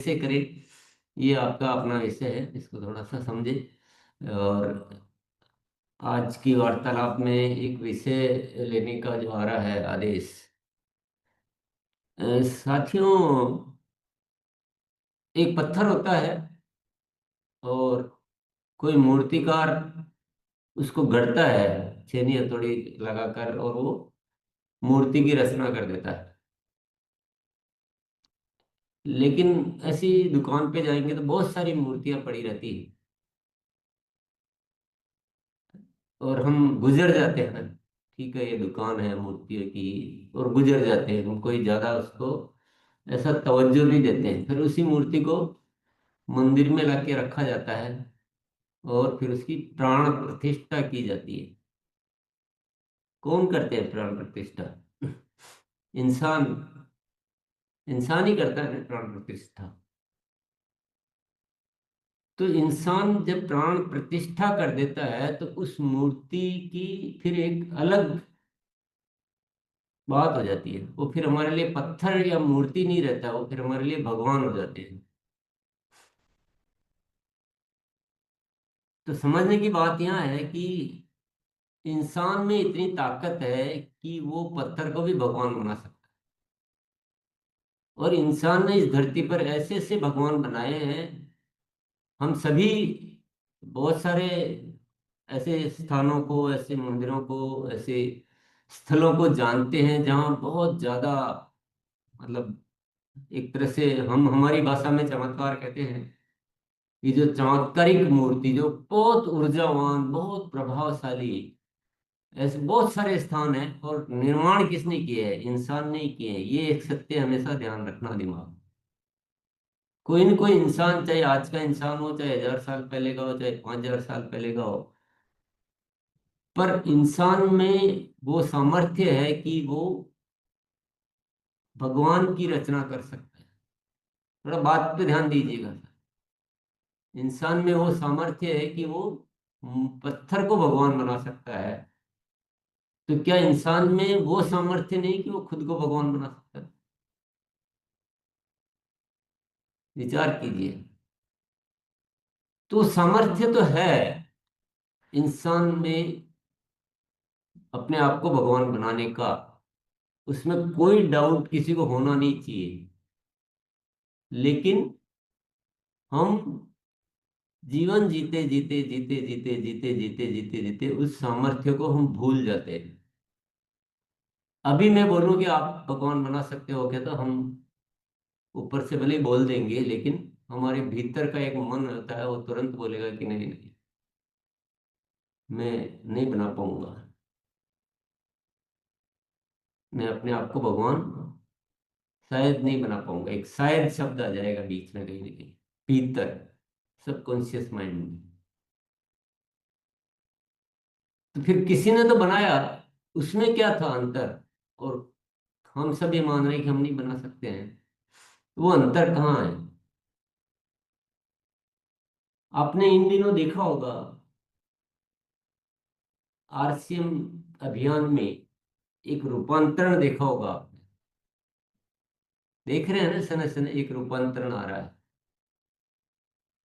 कैसे करें, ये आपका अपना विषय है, इसको थोड़ा सा समझे। और आज की वार्तालाप में एक विषय लेने का जो आ रहा है आदेश। साथियों, एक पत्थर होता है और कोई मूर्तिकार उसको गढ़ता है छेनी हथौड़ी लगाकर, और वो मूर्ति की रचना कर देता है। लेकिन ऐसी दुकान पे जाएंगे तो बहुत सारी मूर्तियां पड़ी रहती है और हम गुजर जाते हैं। ठीक है, ये दुकान है मूर्तियों की, और गुजर जाते हैं, हम कोई ज्यादा उसको ऐसा तवज्जो नहीं देते हैं। फिर उसी मूर्ति को मंदिर में लाके रखा जाता है और फिर उसकी प्राण प्रतिष्ठा की जाती है। कौन करते हैं प्राण प्रतिष्ठा? इंसान। इंसान ही करता है ना प्राण प्रतिष्ठा। तो इंसान जब प्राण प्रतिष्ठा कर देता है तो उस मूर्ति की फिर एक अलग बात हो जाती है। वो फिर हमारे लिए पत्थर या मूर्ति नहीं रहता, वो फिर हमारे लिए भगवान हो जाते हैं। तो समझने की बात यहाँ है कि इंसान में इतनी ताकत है कि वो पत्थर को भी भगवान बना सकता है। और इंसान ने इस धरती पर ऐसे ऐसे भगवान बनाए हैं। हम सभी बहुत सारे ऐसे स्थानों को, ऐसे मंदिरों को, ऐसे स्थलों को जानते हैं जहाँ बहुत ज्यादा, मतलब एक तरह से हम हमारी भाषा में चमत्कार कहते हैं। ये जो चमत्कारिक मूर्ति, जो बहुत ऊर्जावान, बहुत प्रभावशाली, ऐसे बहुत सारे स्थान हैं। और निर्माण किसने किए है? इंसान ने ही किए हैं। ये एक सत्य हमेशा ध्यान रखना दिमाग। कोई न कोई इंसान, चाहे आज का इंसान हो, चाहे 1000 साल पहले का हो, चाहे 5000 साल पहले का हो, पर इंसान में वो सामर्थ्य है कि वो भगवान की रचना कर सकता है। थोड़ा बात पे ध्यान दीजिएगा। इंसान में वो सामर्थ्य है कि वो पत्थर को भगवान बना सकता है। तो क्या इंसान में वो सामर्थ्य नहीं कि वो खुद को भगवान बना सकता है? विचार कीजिए। तो सामर्थ्य तो है इंसान में अपने आप को भगवान बनाने का। उसमें कोई डाउट किसी को होना नहीं चाहिए। लेकिन हम जीवन जीते जीते जीते जीते जीते जीते जीते जीते उस सामर्थ्य को हम भूल जाते हैं। अभी मैं बोलूं कि आप भगवान बना सकते हो क्या, तो हम ऊपर से भले ही बोल देंगे, लेकिन हमारे भीतर का एक मन होता है, वो तुरंत बोलेगा कि नहीं नहीं, मैं नहीं बना पाऊंगा। मैं अपने आप को भगवान शायद नहीं बना पाऊंगा। एक शायद शब्द आ जाएगा बीच में कहीं ना कहीं, भीतर, सबकॉन्शियस माइंड में। तो फिर किसी ने तो बनाया, उसमें क्या था अंतर? और हम सब ये मान रहे हैं कि हम नहीं बना सकते हैं। वो अंतर कहाँ है? आपने इन दिनों देखा होगा, आरसीएम अभियान में एक रूपांतरण देखा होगा आपने। देख रहे हैं ना, सने सने एक रूपांतरण आ रहा है।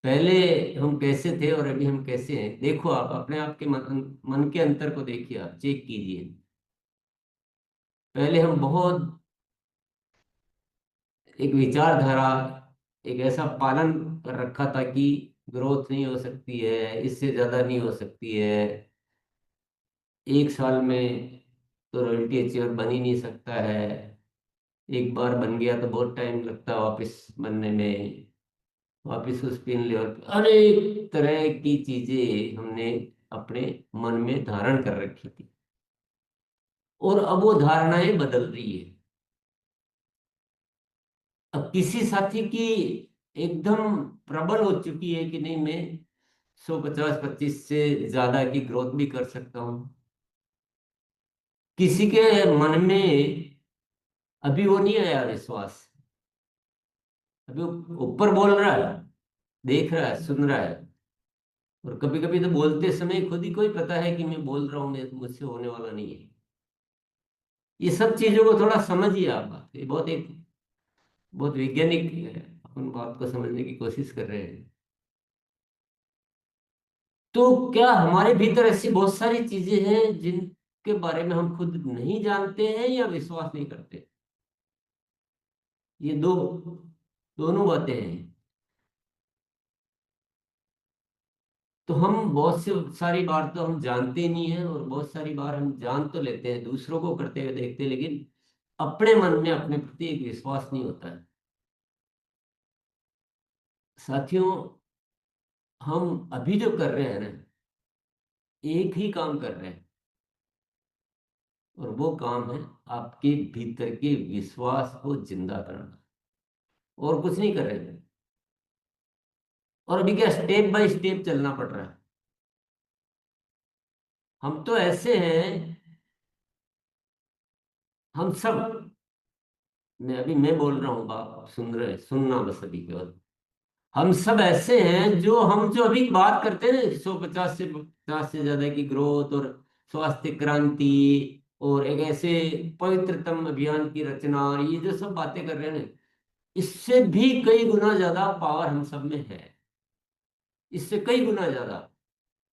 पहले हम कैसे थे और अभी हम कैसे हैं, देखो आप अपने आप के मन के अंतर को देखिए, आप चेक कीजिए। पहले हम बहुत एक विचारधारा, एक ऐसा पालन कर रखा था कि ग्रोथ नहीं हो सकती है, इससे ज्यादा नहीं हो सकती है, 1 साल में तो रॉयल्टी अचीवर बन ही नहीं सकता है, एक बार बन गया तो बहुत टाइम लगता है वापस बनने में, वापस उस पिन लेवल पे अनेक तरह की चीजें हमने अपने मन में धारण कर रखी थी। और अब वो धारणाएं बदल रही है। अब किसी साथी की एकदम प्रबल हो चुकी है कि नहीं, मैं 150 25 से ज्यादा की ग्रोथ भी कर सकता हूँ। किसी के मन में अभी वो नहीं आया विश्वास। अभी वो ऊपर बोल रहा है, देख रहा है, सुन रहा है, और कभी कभी तो बोलते समय खुद ही को ही पता है कि मैं बोल रहा हूँ, मैं मुझसे होने वाला नहीं है। ये सब चीजों को थोड़ा समझिए आप। ये बहुत एक बहुत वैज्ञानिक अपन बात को समझने की कोशिश कर रहे हैं। तो क्या हमारे भीतर ऐसी बहुत सारी चीजें हैं जिनके बारे में हम खुद नहीं जानते हैं या विश्वास नहीं करते? ये दोनों बातें हैं। तो हम बहुत से सारी बार तो हम जानते नहीं हैं, और बहुत सारी बार हम जान तो लेते हैं, दूसरों को करते हुए देखते हैं, लेकिन अपने मन में अपने प्रति एक विश्वास नहीं होता है। साथियों, हम अभी जो कर रहे हैं ना, एक ही काम कर रहे हैं, और वो काम है आपके भीतर के विश्वास को जिंदा करना, और कुछ नहीं कर रहे हैं। और अभी क्या स्टेप बाय स्टेप चलना पड़ रहा है। हम तो ऐसे हैं, हम सब, मैं बोल रहा हूँ, बात सुन रहे, सुनना बस अभी केवल। हम सब ऐसे हैं जो हम जो अभी बात करते हैं 150 से ज्यादा की ग्रोथ और स्वास्थ्य क्रांति और एक ऐसे पवित्रतम अभियान की रचना, और ये जो सब बातें कर रहे हैं ना, इससे भी कई गुना ज्यादा पावर हम सब में है। इससे कई गुना ज्यादा।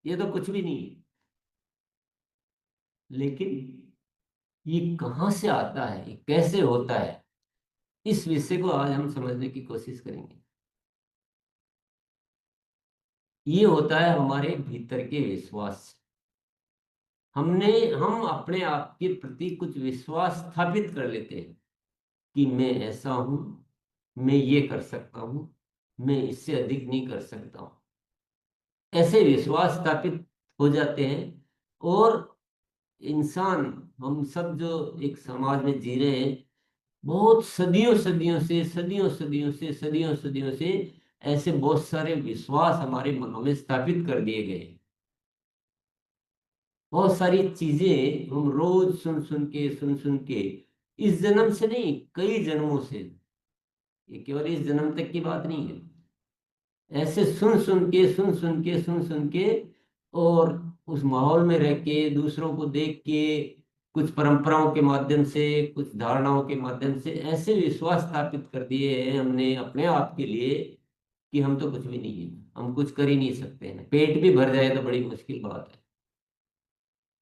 ये तो कुछ भी नहीं है। लेकिन ये कहाँ से आता है, ये कैसे होता है, इस विषय को आज हम समझने की कोशिश करेंगे। ये होता है हमारे भीतर के विश्वास से। हम अपने आप के प्रति कुछ विश्वास स्थापित कर लेते हैं कि मैं ऐसा हूं, मैं ये कर सकता हूं, मैं इससे अधिक नहीं कर सकता हूं। ऐसे विश्वास स्थापित हो जाते हैं। और इंसान, हम सब जो एक समाज में जी रहे हैं, बहुत सदियों सदियों से ऐसे बहुत सारे विश्वास हमारे मनों में स्थापित कर दिए गए। बहुत सारी चीजें हम रोज सुन सुन के, इस जन्म से नहीं, कई जन्मों से, ये केवल इस जन्म तक की बात नहीं है, ऐसे सुन सुन के, और उस माहौल में रह के, दूसरों को देख के, कुछ परंपराओं के माध्यम से, कुछ धारणाओं के माध्यम से ऐसे विश्वास स्थापित कर दिए हैं हमने अपने आप के लिए कि हम तो कुछ भी नहीं है, हम कुछ कर ही नहीं सकते हैं, पेट भी भर जाए तो बड़ी मुश्किल बात है।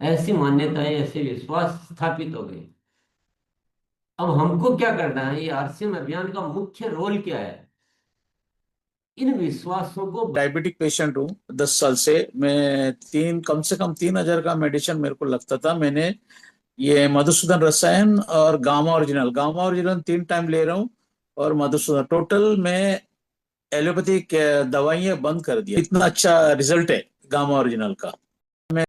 ऐसी मान्यताएं, ऐसे विश्वास स्थापित हो गए। अब हमको क्या करना है, ये आरसीएम अभियान का मुख्य रोल क्या है? इन विश्वासों को, डायबिटिक पेशेंट हूँ 10 साल से। मैं कम से कम 3,000 का मेडिसिन मेरे को लगता था। मैंने ये मधुसूदन रसायन और गामा ओरिजिनल 3 टाइम ले रहा हूँ। और मधुसूदन टोटल में एलोपैथिक दवाइयाँ बंद कर दिया। इतना अच्छा रिजल्ट है गामा ओरिजिनल का।